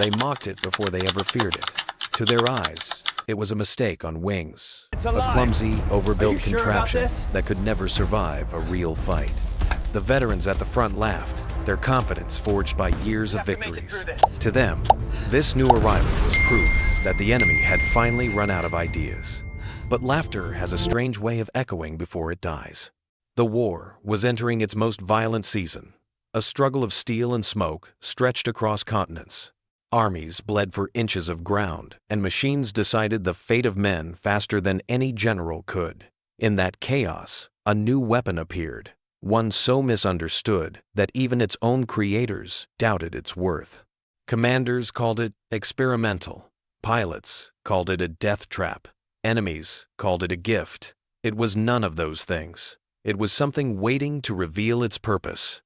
They mocked it before they ever feared it. To their eyes, it was a mistake on wings. It's A alive. clumsy, overbuilt Sure about contraption this? that could never survive a real fight. The veterans at the front laughed, their confidence forged by years of victories. To them, this new arrival was proof that the enemy had finally run out of ideas. But laughter has a strange way of echoing before it dies. The war was entering its most violent season. A struggle of steel and smoke stretched across continents. Armies bled for inches of ground, and machines decided the fate of men faster than any general could. In that chaos, a new weapon appeared, one so misunderstood that even its own creators doubted its worth. Commanders called it experimental. Pilots called it a death trap. Enemies called it a gift. It was none of those things. It was something waiting to reveal its purpose.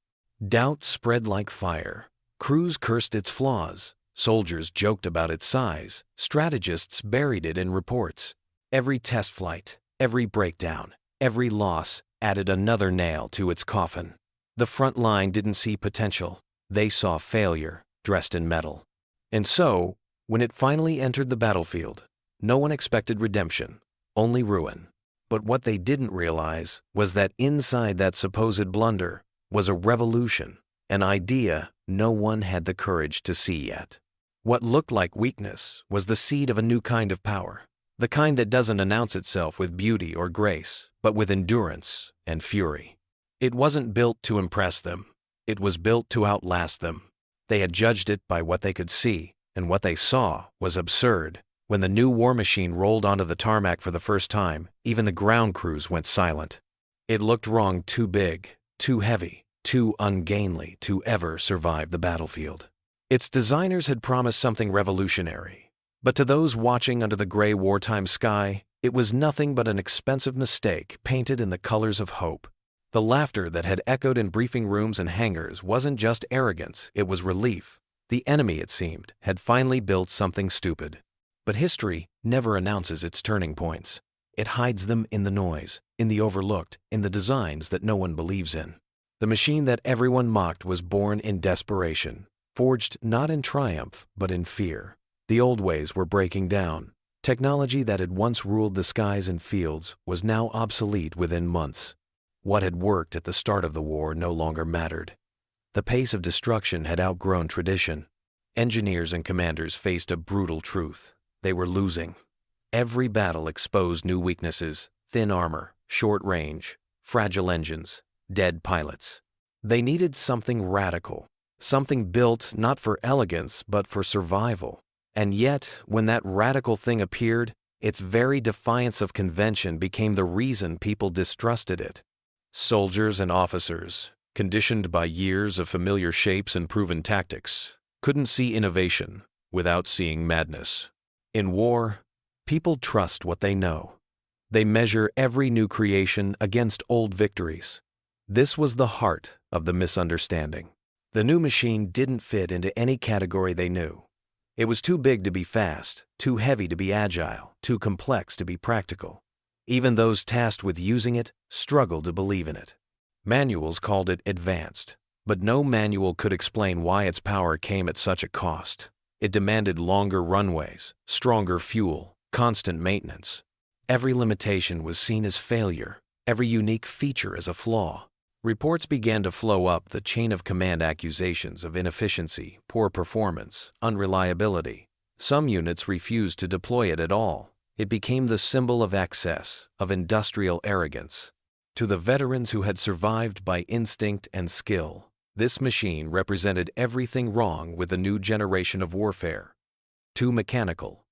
Doubt spread like fire. Crews cursed its flaws. Soldiers joked about its size. Strategists buried it in reports. Every test flight, every breakdown, every loss added another nail to its coffin. The front line didn't see potential. They saw failure dressed in metal. And so, when it finally entered the battlefield, no one expected redemption, only ruin. But what they didn't realize was that inside that supposed blunder was a revolution, an idea no one had the courage to see yet. What looked like weakness was the seed of a new kind of power, the kind that doesn't announce itself with beauty or grace, but with endurance and fury. It wasn't built to impress them. It was built to outlast them. They had judged it by what they could see, and what they saw was absurd. When the new war machine rolled onto the tarmac for the first time, even the ground crews went silent. It looked wrong, too big, too heavy, too ungainly to ever survive the battlefield. Its designers had promised something revolutionary, but to those watching under the gray wartime sky, it was nothing but an expensive mistake painted in the colors of hope. The laughter that had echoed in briefing rooms and hangars wasn't just arrogance, it was relief. The enemy, it seemed, had finally built something stupid. But history never announces its turning points. It hides them in the noise, in the overlooked, in the designs that no one believes in. The machine that everyone mocked was born in desperation, forged not in triumph, but in fear. The old ways were breaking down. Technology that had once ruled the skies and fields was now obsolete within months. What had worked at the start of the war no longer mattered. The pace of destruction had outgrown tradition. Engineers and commanders faced a brutal truth. They were losing. Every battle exposed new weaknesses: thin armor, short range, fragile engines, dead pilots. They needed something radical, something built not for elegance but for survival. And yet, when that radical thing appeared, its very defiance of convention became the reason people distrusted it. Soldiers and officers, conditioned by years of familiar shapes and proven tactics, couldn't see innovation without seeing madness. In war, people trust what they know. They measure every new creation against old victories. This was the heart of the misunderstanding. The new machine didn't fit into any category they knew. It was too big to be fast, too heavy to be agile, too complex to be practical. Even those tasked with using it struggled to believe in it. Manuals called it advanced, but no manual could explain why its power came at such a cost. It demanded longer runways, stronger fuel, constant maintenance. Every limitation was seen as failure, every unique feature as a flaw. Reports began to flow up the chain of command, accusations of inefficiency, poor performance, unreliability. Some units refused to deploy it at all. It became the symbol of excess, of industrial arrogance. To the veterans who had survived by instinct and skill, this machine represented everything wrong with the new generation of warfare. Too mechanical,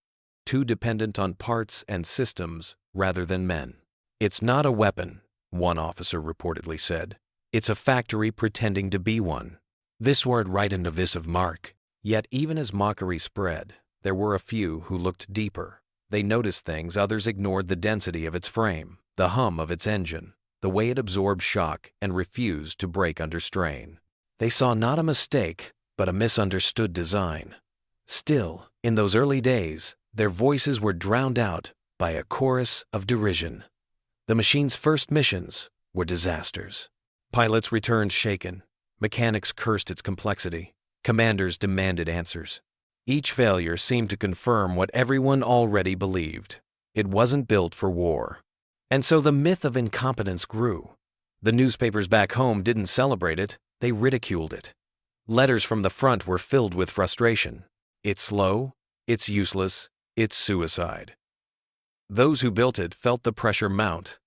too dependent on parts and systems rather than men. "It's not a weapon," one officer reportedly said. "It's a factory pretending to be one." This word right into vis of Mark. Yet even as mockery spread, there were a few who looked deeper. They noticed things others ignored: the density of its frame, the hum of its engine, the way it absorbed shock and refused to break under strain. They saw not a mistake, but a misunderstood design. Still, in those early days, their voices were drowned out by a chorus of derision. The machine's first missions were disasters. Pilots returned shaken. Mechanics cursed its complexity. Commanders demanded answers. Each failure seemed to confirm what everyone already believed. It wasn't built for war. And so the myth of incompetence grew. The newspapers back home didn't celebrate it, they ridiculed it. Letters from the front were filled with frustration. It's slow, it's useless, it's suicide. Those who built it felt the pressure mount.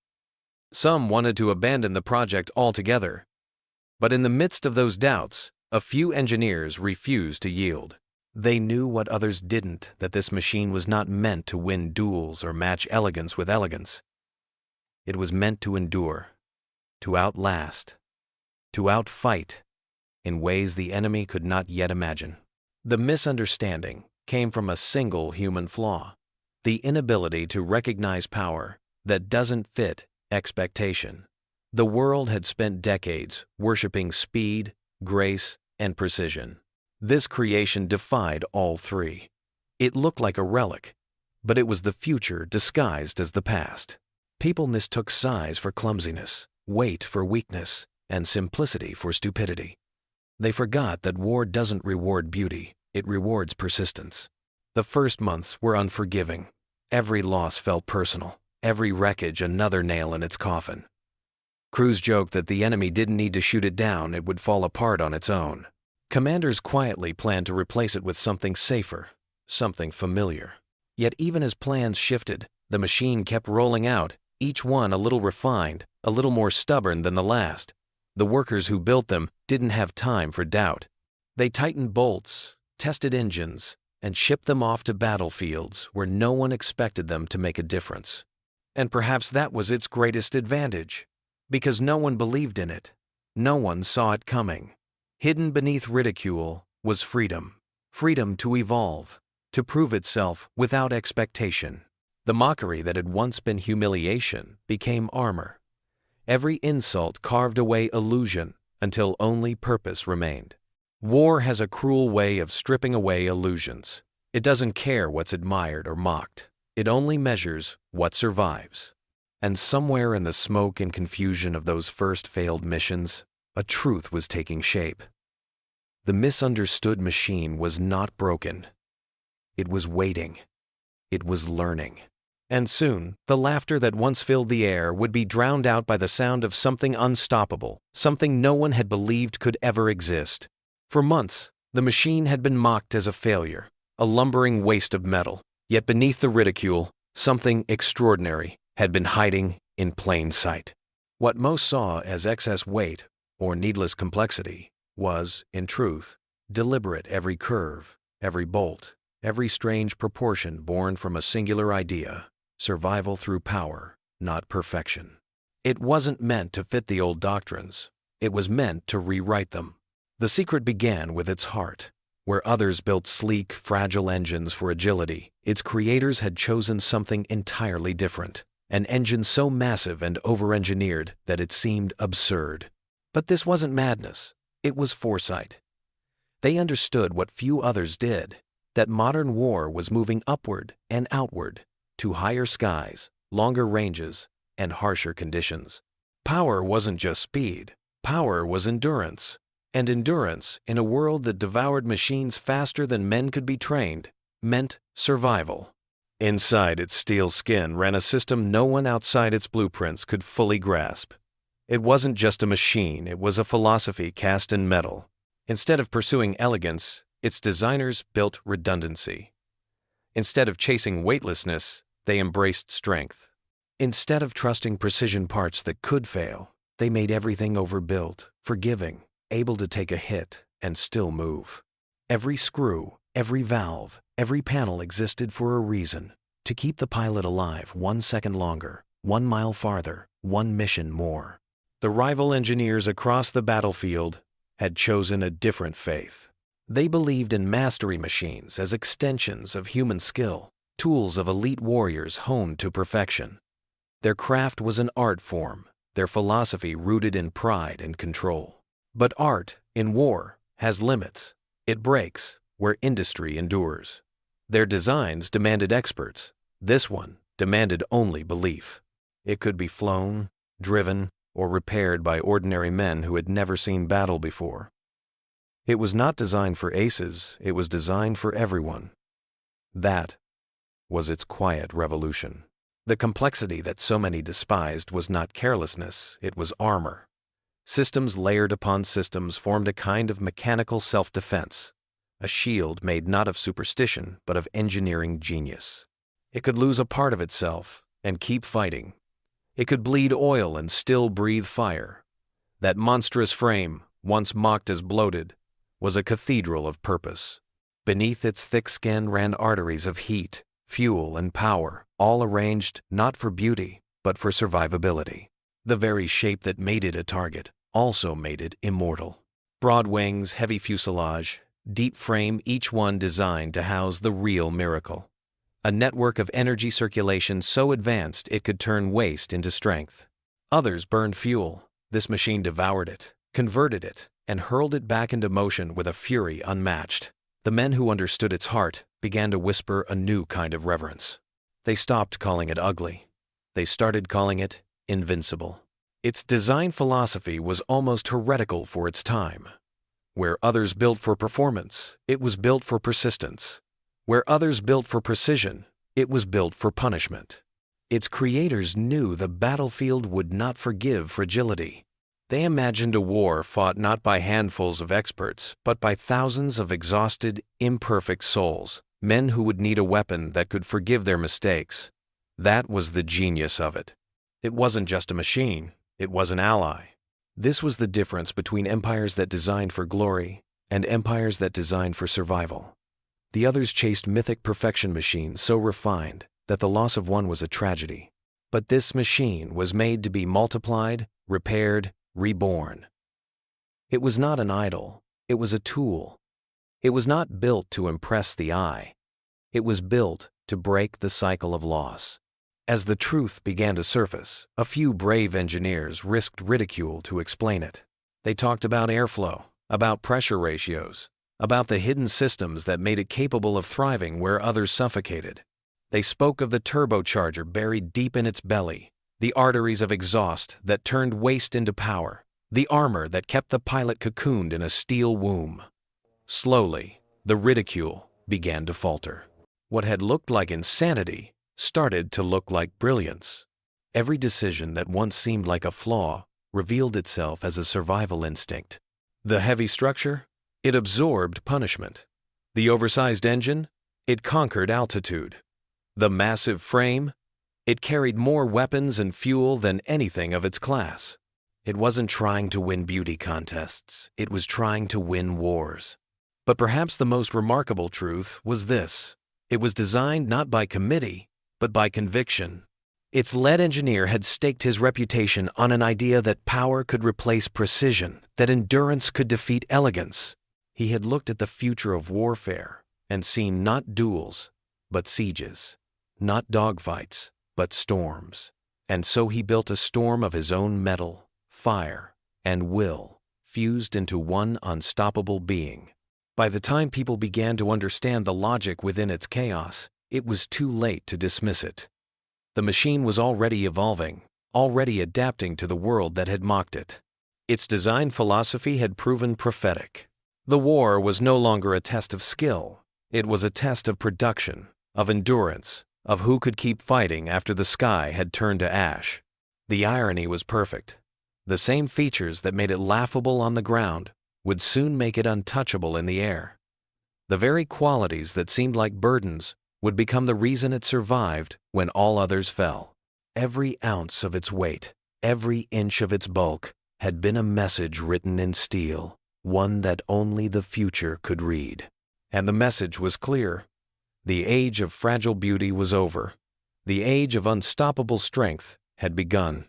Some wanted to abandon the project altogether. But in the midst of those doubts, a few engineers refused to yield. They knew what others didn't, that this machine was not meant to win duels or match elegance with elegance. It was meant to endure, to outlast, to outfight in ways the enemy could not yet imagine. The misunderstanding came from a single human flaw: the inability to recognize power that doesn't fit expectation. The world had spent decades worshiping speed, grace, and precision. This creation defied all three. It looked like a relic, but it was the future disguised as the past. People mistook size for clumsiness, weight for weakness, and simplicity for stupidity. They forgot that war doesn't reward beauty, it rewards persistence. The first months were unforgiving. Every loss felt personal, every wreckage another nail in its coffin. Crews joked that the enemy didn't need to shoot it down, it would fall apart on its own. Commanders quietly planned to replace it with something safer, something familiar. Yet even as plans shifted, the machine kept rolling out, each one a little refined, a little more stubborn than the last. The workers who built them didn't have time for doubt. They tightened bolts, tested engines, and shipped them off to battlefields where no one expected them to make a difference. And perhaps that was its greatest advantage, because no one believed in it. No one saw it coming. Hidden beneath ridicule was freedom. Freedom to evolve, to prove itself without expectation. The mockery that had once been humiliation became armor. Every insult carved away illusion until only purpose remained. War has a cruel way of stripping away illusions. It doesn't care what's admired or mocked. It only measures what survives. And somewhere in the smoke and confusion of those first failed missions, a truth was taking shape. The misunderstood machine was not broken. It was waiting. It was learning. And soon, the laughter that once filled the air would be drowned out by the sound of something unstoppable, something no one had believed could ever exist. For months, the machine had been mocked as a failure, a lumbering waste of metal. Yet beneath the ridicule, something extraordinary had been hiding in plain sight. What most saw as excess weight or needless complexity was, in truth, deliberate. Every curve, every bolt, every strange proportion born from a singular idea: survival through power, not perfection. It wasn't meant to fit the old doctrines. It was meant to rewrite them. The secret began with its heart. Where others built sleek, fragile engines for agility, its creators had chosen something entirely different. An engine so massive and over-engineered that it seemed absurd. But this wasn't madness. It was foresight. They understood what few others did, that modern war was moving upward and outward, to higher skies, longer ranges, and harsher conditions. Power wasn't just speed. Power was endurance. And endurance, in a world that devoured machines faster than men could be trained, meant survival. Inside its steel skin ran a system no one outside its blueprints could fully grasp. It wasn't just a machine, it was a philosophy cast in metal. Instead of pursuing elegance, its designers built redundancy. Instead of chasing weightlessness, they embraced strength. Instead of trusting precision parts that could fail, they made everything overbuilt, forgiving, able to take a hit and still move. Every screw, every valve, every panel existed for a reason: to keep the pilot alive 1 second longer, 1 mile farther, 1 mission more. The rival engineers across the battlefield had chosen a different faith. They believed in mastery machines as extensions of human skill, tools of elite warriors honed to perfection. Their craft was an art form, their philosophy rooted in pride and control. But art, in war, has limits. It breaks where industry endures. Their designs demanded experts. This one demanded only belief. It could be flown, driven, or repaired by ordinary men who had never seen battle before. It was not designed for aces, it was designed for everyone. That was its quiet revolution. The complexity that so many despised was not carelessness, it was armor. Systems layered upon systems formed a kind of mechanical self-defense, a shield made not of superstition but of engineering genius. It could lose a part of itself and keep fighting. It could bleed oil and still breathe fire. That monstrous frame, once mocked as bloated, was a cathedral of purpose. Beneath its thick skin ran arteries of heat, fuel, and power, all arranged not for beauty, but for survivability. The very shape that made it a target also made it immortal. Broad wings, heavy fuselage, deep frame, each one designed to house the real miracle. A network of energy circulation so advanced it could turn waste into strength. Others burned fuel. This machine devoured it, converted it, and hurled it back into motion with a fury unmatched. The men who understood its heart began to whisper a new kind of reverence. They stopped calling it ugly. They started calling it invincible. Its design philosophy was almost heretical for its time. Where others built for performance, it was built for persistence. Where others built for precision, it was built for punishment. Its creators knew the battlefield would not forgive fragility. They imagined a war fought not by handfuls of experts, but by thousands of exhausted, imperfect souls, men who would need a weapon that could forgive their mistakes. That was the genius of it. It wasn't just a machine, it was an ally. This was the difference between empires that designed for glory and empires that designed for survival. The others chased mythic perfection machines so refined that the loss of one was a tragedy. But this machine was made to be multiplied, repaired, reborn. It was not an idol, it was a tool. It was not built to impress the eye. It was built to break the cycle of loss. As the truth began to surface, a few brave engineers risked ridicule to explain it. They talked about airflow, about pressure ratios, about the hidden systems that made it capable of thriving where others suffocated. They spoke of the turbocharger buried deep in its belly, the arteries of exhaust that turned waste into power, the armor that kept the pilot cocooned in a steel womb. Slowly, the ridicule began to falter. What had looked like insanity started to look like brilliance. Every decision that once seemed like a flaw revealed itself as a survival instinct. The heavy structure? It absorbed punishment. The oversized engine? It conquered altitude. The massive frame? It carried more weapons and fuel than anything of its class. It wasn't trying to win beauty contests. It was trying to win wars. But perhaps the most remarkable truth was this. It was designed not by committee, but by conviction. Its lead engineer had staked his reputation on an idea that power could replace precision, that endurance could defeat elegance. He had looked at the future of warfare and seen not duels, but sieges, not dogfights, but storms. And so he built a storm of his own metal, fire, and will, fused into one unstoppable being. By the time people began to understand the logic within its chaos, it was too late to dismiss it. The machine was already evolving, already adapting to the world that had mocked it. Its design philosophy had proven prophetic. The war was no longer a test of skill. It was a test of production, of endurance, of who could keep fighting after the sky had turned to ash. The irony was perfect. The same features that made it laughable on the ground would soon make it untouchable in the air. The very qualities that seemed like burdens would become the reason it survived when all others fell. Every ounce of its weight, every inch of its bulk, had been a message written in steel, one that only the future could read. And the message was clear. The age of fragile beauty was over. The age of unstoppable strength had begun.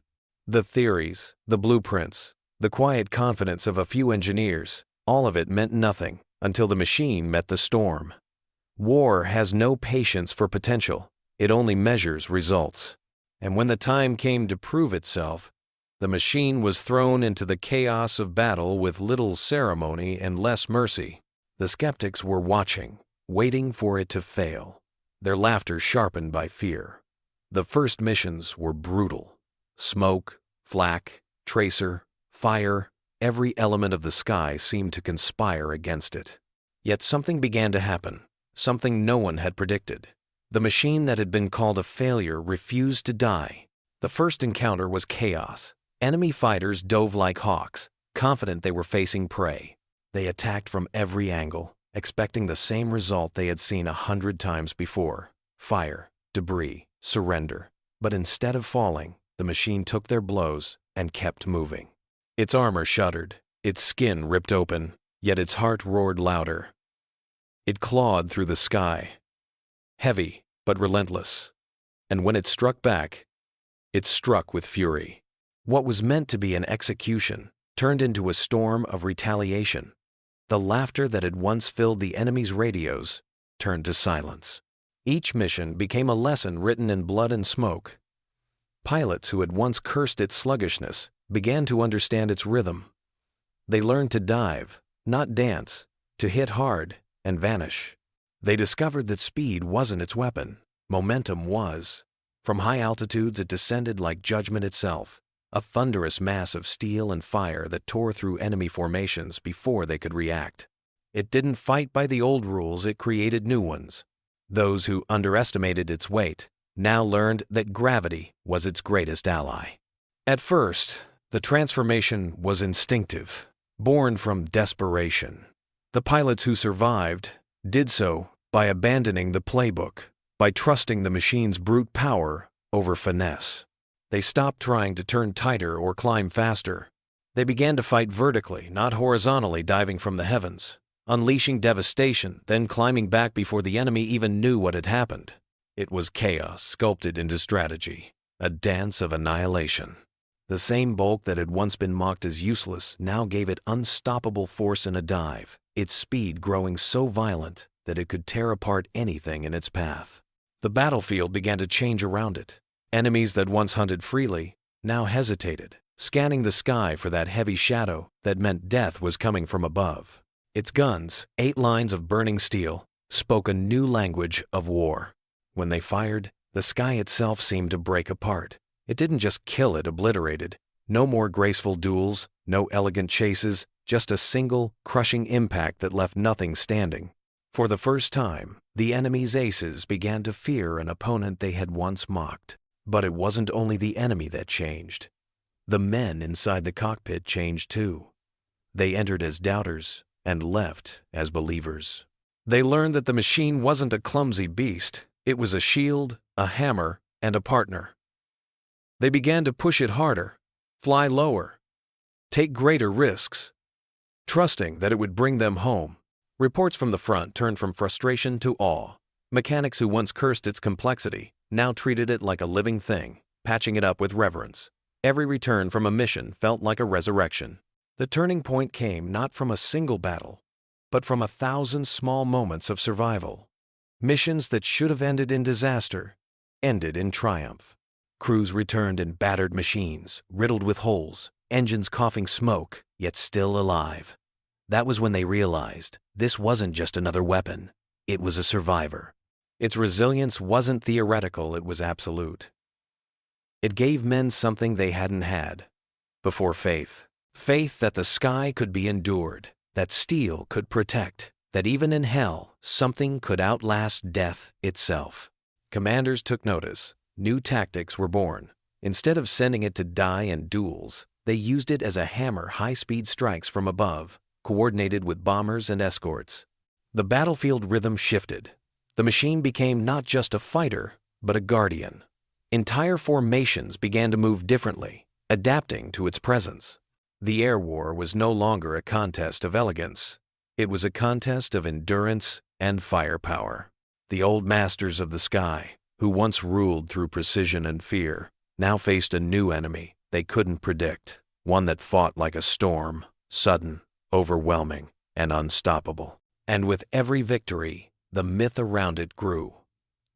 The theories, the blueprints, the quiet confidence of a few engineers, all of it meant nothing until the machine met the storm. War has no patience for potential. It only measures results. And when the time came to prove itself, the machine was thrown into the chaos of battle with little ceremony and less mercy. The skeptics were watching, waiting for it to fail, their laughter sharpened by fear. The first missions were brutal. Smoke, flak, tracer, fire, Every element of the sky seemed to conspire against it. Yet something began to happen, something no one had predicted. The machine that had been called a failure refused to die. The first encounter was chaos. Enemy fighters dove like hawks, confident they were facing prey. They attacked from every angle, expecting the same result they had seen 100 times before: fire, debris, surrender. But instead of falling, the machine took their blows and kept moving. Its armor shuddered, its skin ripped open, yet its heart roared louder. It clawed through the sky, heavy but relentless. And when it struck back, it struck with fury. What was meant to be an execution turned into a storm of retaliation. The laughter that had once filled the enemy's radios turned to silence. Each mission became a lesson written in blood and smoke. Pilots who had once cursed its sluggishness began to understand its rhythm. They learned to dive, not dance, to hit hard and vanish. They discovered that speed wasn't its weapon. Momentum was. From high altitudes it descended like judgment itself, a thunderous mass of steel and fire that tore through enemy formations before they could react. It didn't fight by the old rules, it created new ones. Those who underestimated its weight now learned that gravity was its greatest ally. At first, the transformation was instinctive, born from desperation. The pilots who survived did so by abandoning the playbook, by trusting the machine's brute power over finesse. They stopped trying to turn tighter or climb faster. They began to fight vertically, not horizontally, diving from the heavens, unleashing devastation, then climbing back before the enemy even knew what had happened. It was chaos sculpted into strategy, a dance of annihilation. The same bulk that had once been mocked as useless now gave it unstoppable force in a dive, its speed growing so violent that it could tear apart anything in its path. The battlefield began to change around it. Enemies that once hunted freely now hesitated, scanning the sky for that heavy shadow that meant death was coming from above. Its guns, 8 lines of burning steel, spoke a new language of war. When they fired, the sky itself seemed to break apart. It didn't just kill, it obliterated. No more graceful duels, no elegant chases, just a single, crushing impact that left nothing standing. For the first time, the enemy's aces began to fear an opponent they had once mocked. But it wasn't only the enemy that changed. The men inside the cockpit changed too. They entered as doubters and left as believers. They learned that the machine wasn't a clumsy beast. It was a shield, a hammer, and a partner. They began to push it harder, fly lower, take greater risks, trusting that it would bring them home. Reports from the front turned from frustration to awe. Mechanics who once cursed its complexity now treated it like a living thing, patching it up with reverence. Every return from a mission felt like a resurrection. The turning point came not from a single battle, but from 1,000 small moments of survival. Missions that should have ended in disaster ended in triumph. Crews returned in battered machines, riddled with holes, engines coughing smoke, yet still alive. That was when they realized this wasn't just another weapon, it was a survivor. Its resilience wasn't theoretical, it was absolute. It gave men something they hadn't had before: faith. Faith that the sky could be endured, that steel could protect, that even in hell, something could outlast death itself. Commanders took notice. New tactics were born. Instead of sending it to die in duels, they used it as a hammer: high-speed strikes from above, coordinated with bombers and escorts. The battlefield rhythm shifted. The machine became not just a fighter, but a guardian. Entire formations began to move differently, adapting to its presence. The air war was no longer a contest of elegance. It was a contest of endurance and firepower. The old masters of the sky, who once ruled through precision and fear, now faced a new enemy they couldn't predict, one that fought like a storm, sudden, overwhelming, and unstoppable. And with every victory, the myth around it grew.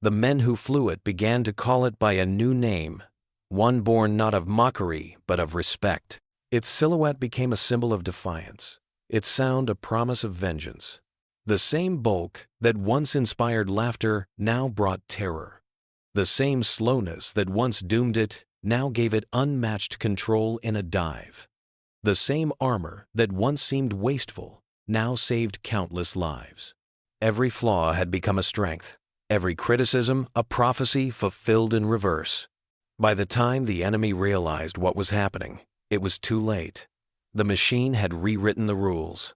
The men who flew it began to call it by a new name, one born not of mockery but of respect. Its silhouette became a symbol of defiance, its sound a promise of vengeance. The same bulk that once inspired laughter now brought terror. The same slowness that once doomed it now gave it unmatched control in a dive. The same armor that once seemed wasteful now saved countless lives. Every flaw had become a strength, every criticism a prophecy fulfilled in reverse. By the time the enemy realized what was happening, it was too late. The machine had rewritten the rules.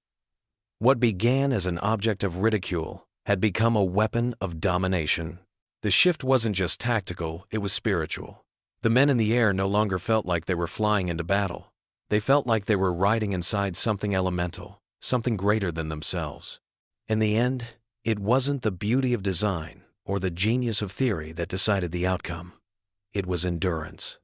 What began as an object of ridicule had become a weapon of domination. The shift wasn't just tactical, it was spiritual. The men in the air no longer felt like they were flying into battle. They felt like they were riding inside something elemental, something greater than themselves. In the end, it wasn't the beauty of design or the genius of theory that decided the outcome. It was endurance.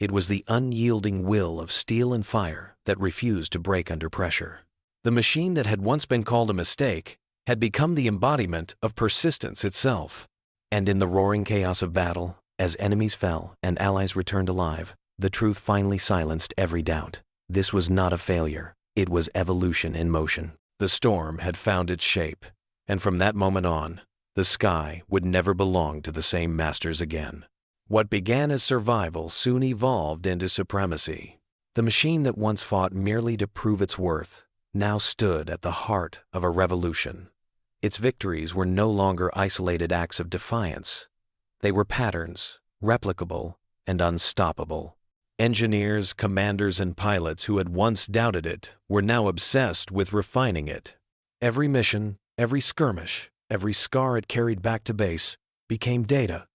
It was the unyielding will of steel and fire that refused to break under pressure. The machine that had once been called a mistake had become the embodiment of persistence itself. And in the roaring chaos of battle, as enemies fell and allies returned alive, the truth finally silenced every doubt. This was not a failure. It was evolution in motion. The storm had found its shape, and from that moment on, the sky would never belong to the same masters again. What began as survival soon evolved into supremacy. The machine that once fought merely to prove its worth now stood at the heart of a revolution. Its victories were no longer isolated acts of defiance. They were patterns, replicable and unstoppable. Engineers, commanders, and pilots who had once doubted it were now obsessed with refining it. Every mission, every skirmish, every scar it carried back to base became data,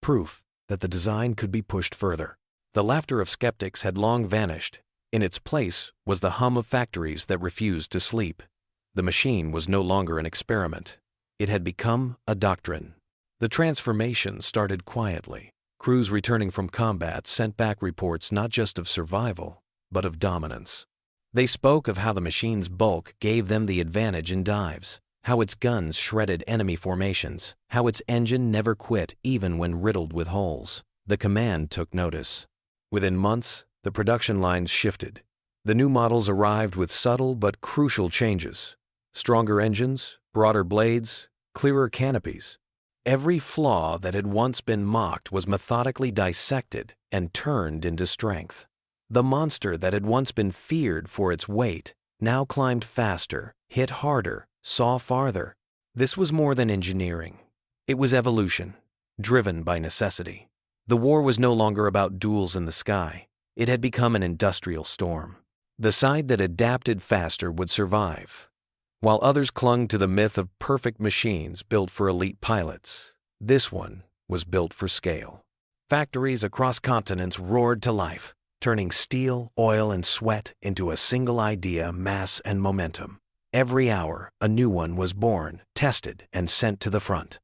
proof that the design could be pushed further. The laughter of skeptics had long vanished. In its place was the hum of factories that refused to sleep. The machine was no longer an experiment. It had become a doctrine. The transformation started quietly. Crews returning from combat sent back reports not just of survival, but of dominance. They spoke of how the machine's bulk gave them the advantage in dives, how its guns shredded enemy formations, how its engine never quit even when riddled with holes. The command took notice. Within months, the production lines shifted. The new models arrived with subtle but crucial changes. Stronger engines, broader blades, clearer canopies. Every flaw that had once been mocked was methodically dissected and turned into strength. The monster that had once been feared for its weight now climbed faster, hit harder, saw farther. This was more than engineering. It was evolution, driven by necessity. The war was no longer about duels in the sky. It had become an industrial storm. The side that adapted faster would survive. While others clung to the myth of perfect machines built for elite pilots, this one was built for scale. Factories across continents roared to life, turning steel, oil, and sweat into a single idea, mass, and momentum. Every hour, a new one was born, tested, and sent to the front.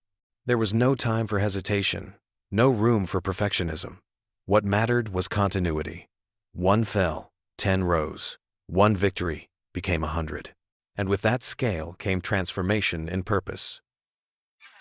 There was no time for hesitation, no room for perfectionism. What mattered was continuity. One fell, 10 rose. One victory became 100. And with that scale came transformation in purpose.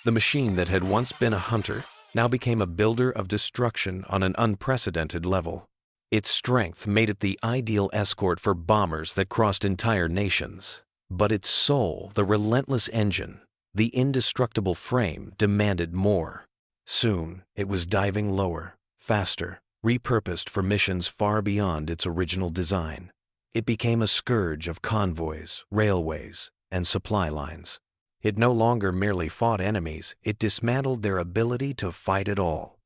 The machine that had once been a hunter now became a builder of destruction on an unprecedented level. Its strength made it the ideal escort for bombers that crossed entire nations. But its soul, the relentless engine, the indestructible frame, demanded more. Soon, it was diving lower, faster, repurposed for missions far beyond its original design. It became a scourge of convoys, railways, and supply lines. It no longer merely fought enemies, it dismantled their ability to fight at all.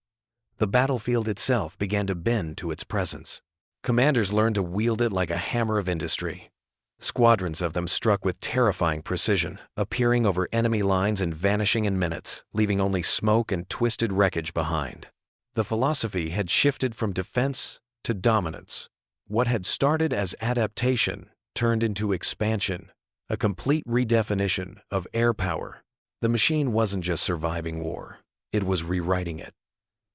The battlefield itself began to bend to its presence. Commanders learned to wield it like a hammer of industry. Squadrons of them struck with terrifying precision, appearing over enemy lines and vanishing in minutes, leaving only smoke and twisted wreckage behind. The philosophy had shifted from defense to dominance. What had started as adaptation turned into expansion, a complete redefinition of air power. The machine wasn't just surviving war, it was rewriting it.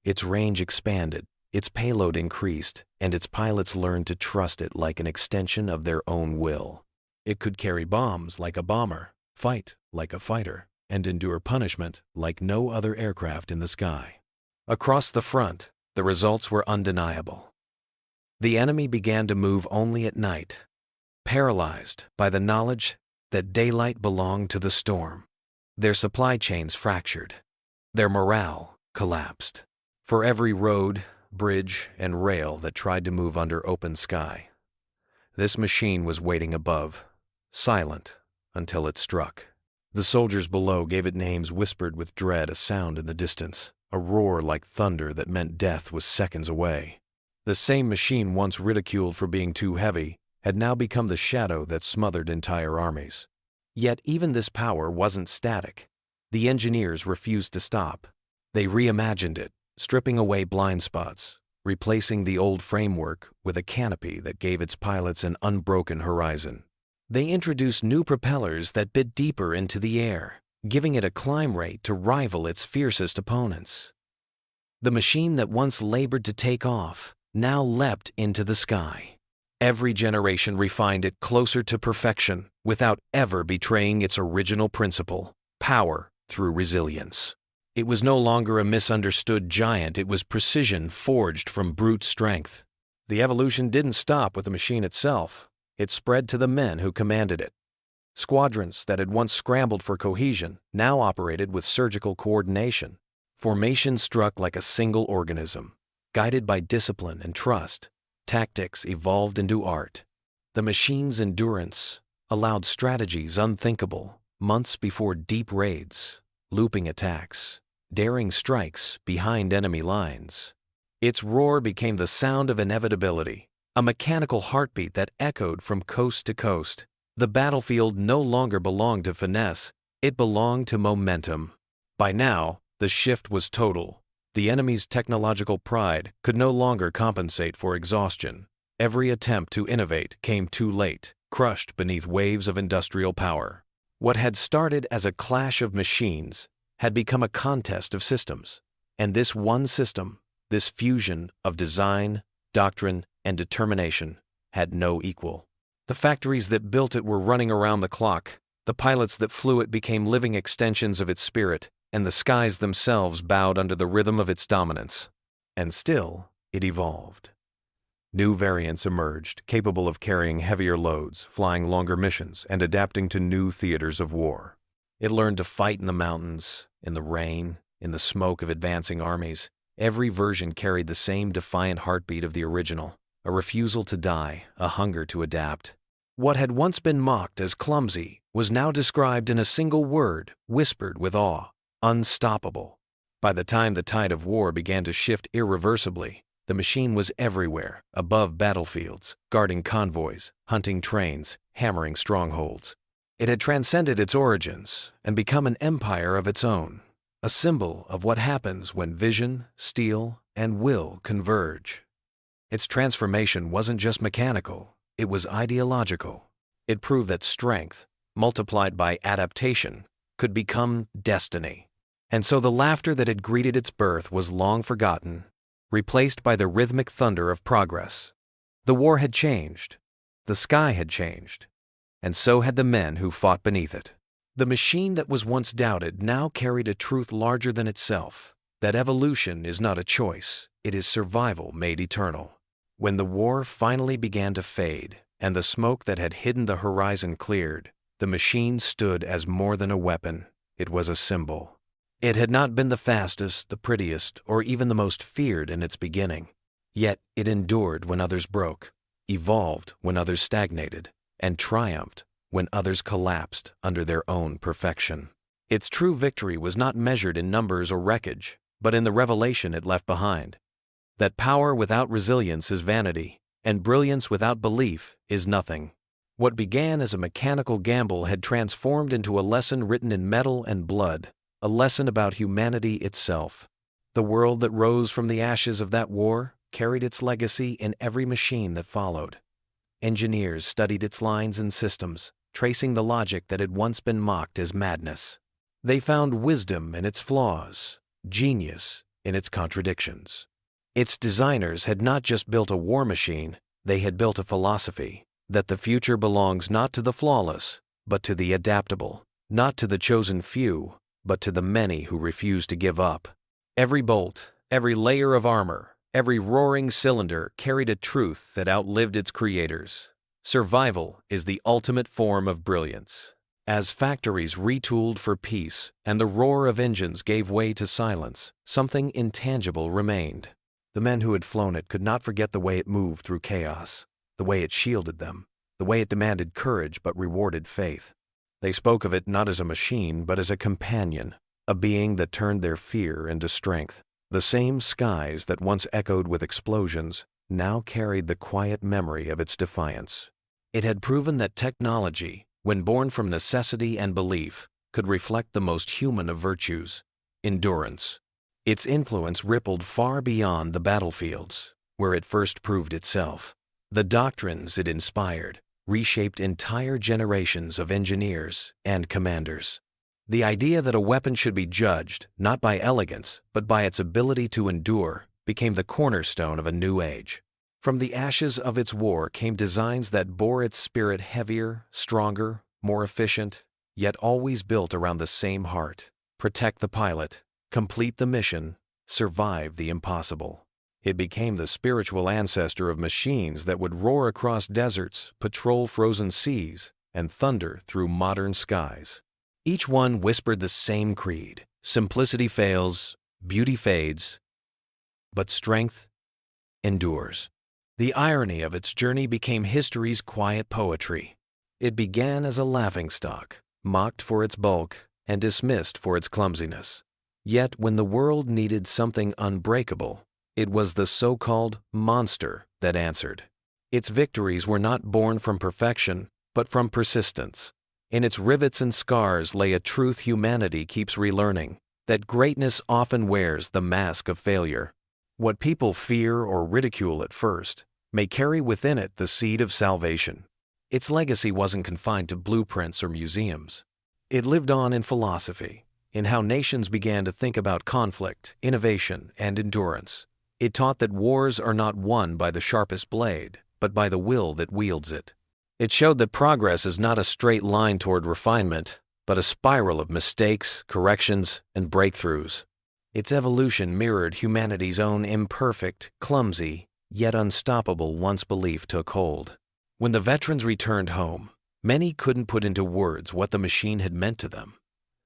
Its range expanded, its payload increased, and its pilots learned to trust it like an extension of their own will. It could carry bombs like a bomber, fight like a fighter, and endure punishment like no other aircraft in the sky. Across the front, the results were undeniable. The enemy began to move only at night, paralyzed by the knowledge that daylight belonged to the storm. Their supply chains fractured. Their morale collapsed. For every road, bridge, and rail that tried to move under open sky, This machine was waiting above, silent, until it struck. The soldiers below gave it names whispered with dread, a sound in the distance, a roar like thunder that meant death was seconds away. The same machine once ridiculed for being too heavy had now become the shadow that smothered entire armies. Yet even this power wasn't static. The engineers refused to stop. They reimagined it, stripping away blind spots, replacing the old framework with a canopy that gave its pilots an unbroken horizon. They introduced new propellers that bit deeper into the air, giving it a climb rate to rival its fiercest opponents. The machine that once labored to take off now leapt into the sky. Every generation refined it closer to perfection without ever betraying its original principle, power through resilience. It was no longer a misunderstood giant, it was precision forged from brute strength. The evolution didn't stop with the machine itself. It spread to the men who commanded it. Squadrons that had once scrambled for cohesion now operated with surgical coordination. Formation struck like a single organism. Guided by discipline and trust, tactics evolved into art. The machine's endurance allowed strategies unthinkable months before deep raids, looping attacks, daring strikes behind enemy lines. Its roar became the sound of inevitability, a mechanical heartbeat that echoed from coast to coast. The battlefield no longer belonged to finesse, it belonged to momentum. By now, the shift was total. The enemy's technological pride could no longer compensate for exhaustion. Every attempt to innovate came too late, crushed beneath waves of industrial power. What had started as a clash of machines had become a contest of systems. And this one system, this fusion of design, doctrine, and determination, had no equal. The factories that built it were running around the clock. The pilots that flew it became living extensions of its spirit, and the skies themselves bowed under the rhythm of its dominance. And still, it evolved. New variants emerged, capable of carrying heavier loads, flying longer missions, and adapting to new theaters of war. It learned to fight in the mountains, in the rain, in the smoke of advancing armies. Every version carried the same defiant heartbeat of the original, a refusal to die, a hunger to adapt. What had once been mocked as clumsy was now described in a single word, whispered with awe: unstoppable. By the time the tide of war began to shift irreversibly, the machine was everywhere, above battlefields, guarding convoys, hunting trains, hammering strongholds. It had transcended its origins and become an empire of its own, a symbol of what happens when vision, steel, and will converge. Its transformation wasn't just mechanical, it was ideological. It proved that strength, multiplied by adaptation, could become destiny. And so the laughter that had greeted its birth was long forgotten, replaced by the rhythmic thunder of progress. The war had changed, the sky had changed, and so had the men who fought beneath it. The machine that was once doubted now carried a truth larger than itself, that evolution is not a choice, it is survival made eternal. When the war finally began to fade, and the smoke that had hidden the horizon cleared, the machine stood as more than a weapon, it was a symbol. It had not been the fastest, the prettiest, or even the most feared in its beginning. Yet it endured when others broke, evolved when others stagnated, and triumphed when others collapsed under their own perfection. Its true victory was not measured in numbers or wreckage, but in the revelation it left behind. That power without resilience is vanity, and brilliance without belief is nothing. What began as a mechanical gamble had transformed into a lesson written in metal and blood, a lesson about humanity itself. The world that rose from the ashes of that war carried its legacy in every machine that followed. Engineers studied its lines and systems, tracing the logic that had once been mocked as madness. They found wisdom in its flaws, genius in its contradictions. Its designers had not just built a war machine, they had built a philosophy, that the future belongs not to the flawless, but to the adaptable, not to the chosen few, but to the many who refuse to give up. Every bolt, every layer of armor, every roaring cylinder carried a truth that outlived its creators. Survival is the ultimate form of brilliance. As factories retooled for peace and the roar of engines gave way to silence, something intangible remained. The men who had flown it could not forget the way it moved through chaos, the way it shielded them, the way it demanded courage but rewarded faith. They spoke of it not as a machine but as a companion, a being that turned their fear into strength. The same skies that once echoed with explosions now carried the quiet memory of its defiance. It had proven that technology, when born from necessity and belief, could reflect the most human of virtues, endurance. Its influence rippled far beyond the battlefields, where it first proved itself. The doctrines it inspired reshaped entire generations of engineers and commanders. The idea that a weapon should be judged not by elegance but by its ability to endure became the cornerstone of a new age. From the ashes of its war came designs that bore its spirit heavier, stronger, more efficient, yet always built around the same heart: protect the pilot, complete the mission, survive the impossible. It became the spiritual ancestor of machines that would roar across deserts, patrol frozen seas, and thunder through modern skies. Each one whispered the same creed: simplicity fails, beauty fades, but strength endures. The irony of its journey became history's quiet poetry. It began as a laughingstock, mocked for its bulk and dismissed for its clumsiness. Yet when the world needed something unbreakable, it was the so-called monster that answered. Its victories were not born from perfection, but from persistence. In its rivets and scars lay a truth humanity keeps relearning: that greatness often wears the mask of failure. What people fear or ridicule at first may carry within it the seed of salvation. Its legacy wasn't confined to blueprints or museums. It lived on in philosophy, in how nations began to think about conflict, innovation, and endurance. It taught that wars are not won by the sharpest blade, but by the will that wields it. It showed that progress is not a straight line toward refinement, but a spiral of mistakes, corrections, and breakthroughs. Its evolution mirrored humanity's own imperfect, clumsy, yet unstoppable once belief took hold. When the veterans returned home, many couldn't put into words what the machine had meant to them.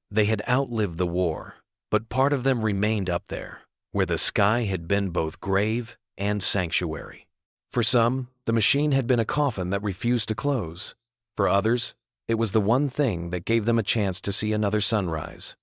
They had outlived the war, but part of them remained up there, where the sky had been both grave and sanctuary. For some, the machine had been a coffin that refused to close. For others, it was the one thing that gave them a chance to see another sunrise.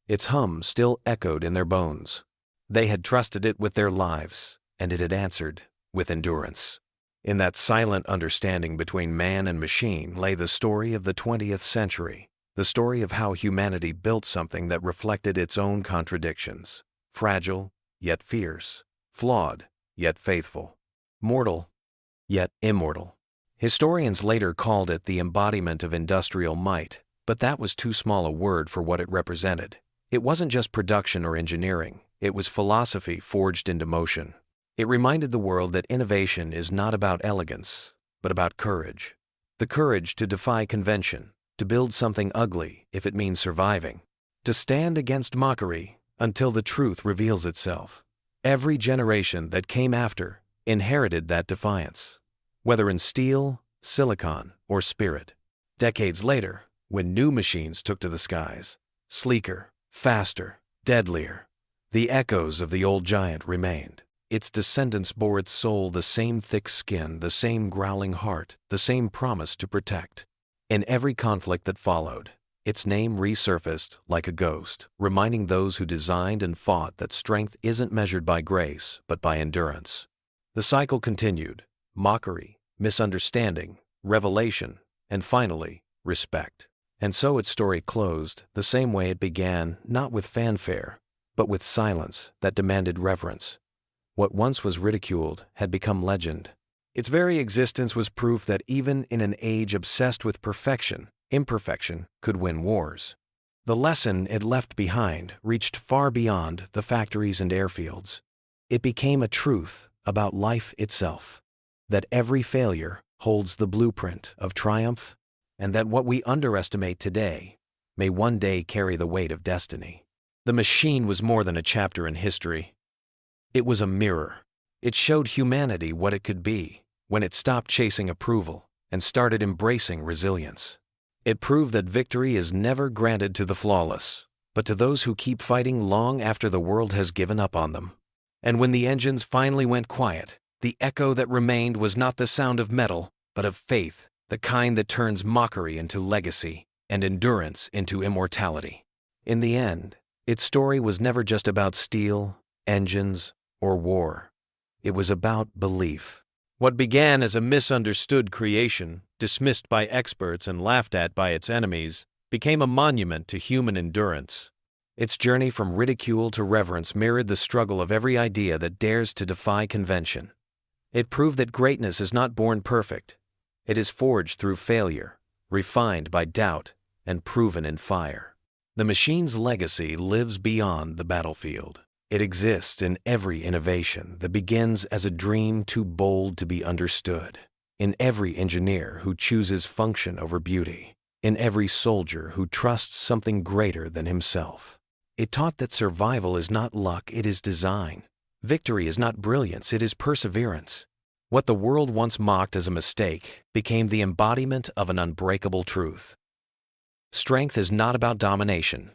Its hum still echoed in their bones. They had trusted it with their lives, and it had answered with endurance. In that silent understanding between man and machine lay the story of the 20th century, the story of how humanity built something that reflected its own contradictions: fragile, yet fierce; flawed, yet faithful; mortal, yet immortal. Historians later called it the embodiment of industrial might, but that was too small a word for what it represented. It wasn't just production or engineering, it was philosophy forged into motion. It reminded the world that innovation is not about elegance, but about courage. The courage to defy convention, to build something ugly if it means surviving, to stand against mockery until the truth reveals itself. Every generation that came after inherited that defiance, whether in steel, silicon, or spirit. Decades later, when new machines took to the skies, sleeker, faster, deadlier, the echoes of the old giant remained. Its descendants bore its soul the same thick skin, the same growling heart, the same promise to protect. In every conflict that followed, its name resurfaced like a ghost, reminding those who designed and fought that strength isn't measured by grace, but by endurance. The cycle continued: mockery, misunderstanding, revelation, and finally, respect. And so its story closed the same way it began, not with fanfare, but with silence that demanded reverence. What once was ridiculed had become legend. Its very existence was proof that even in an age obsessed with perfection, imperfection could win wars. The lesson it left behind reached far beyond the factories and airfields. It became a truth about life itself, that every failure holds the blueprint of triumph, and that what we underestimate today may one day carry the weight of destiny. The machine was more than a chapter in history. It was a mirror. It showed humanity what it could be when it stopped chasing approval and started embracing resilience. It proved that victory is never granted to the flawless, but to those who keep fighting long after the world has given up on them. And when the engines finally went quiet, the echo that remained was not the sound of metal, but of faith the kind that turns mockery into legacy and endurance into immortality. In the end, its story was never just about steel, engines, or war. It was about belief. What began as a misunderstood creation, dismissed by experts and laughed at by its enemies, became a monument to human endurance. Its journey from ridicule to reverence mirrored the struggle of every idea that dares to defy convention. It proved that greatness is not born perfect. It is forged through failure, refined by doubt, and proven in fire. The machine's legacy lives beyond the battlefield. It exists in every innovation that begins as a dream too bold to be understood, in every engineer who chooses function over beauty, in every soldier who trusts something greater than himself. It taught that survival is not luck, it is design. Victory is not brilliance, it is perseverance. What the world once mocked as a mistake became the embodiment of an unbreakable truth. Strength is not about domination,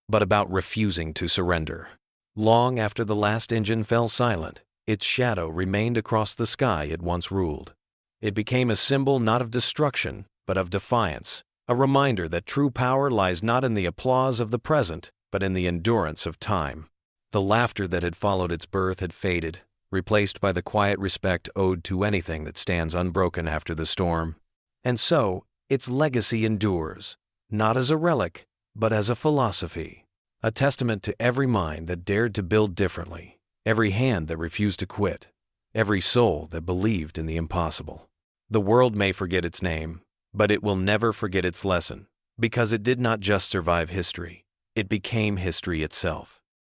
but about refusing to surrender. Long after the last engine fell silent, its shadow remained across the sky it once ruled. It became a symbol not of destruction, but of defiance, a reminder that true power lies not in the applause of the present, but in the endurance of time. The laughter that had followed its birth had faded, replaced by the quiet respect owed to anything that stands unbroken after the storm. And so, its legacy endures, not as a relic, but as a philosophy. A testament to every mind that dared to build differently, every hand that refused to quit, every soul that believed in the impossible. The world may forget its name, but it will never forget its lesson, because it did not just survive history, it became history itself.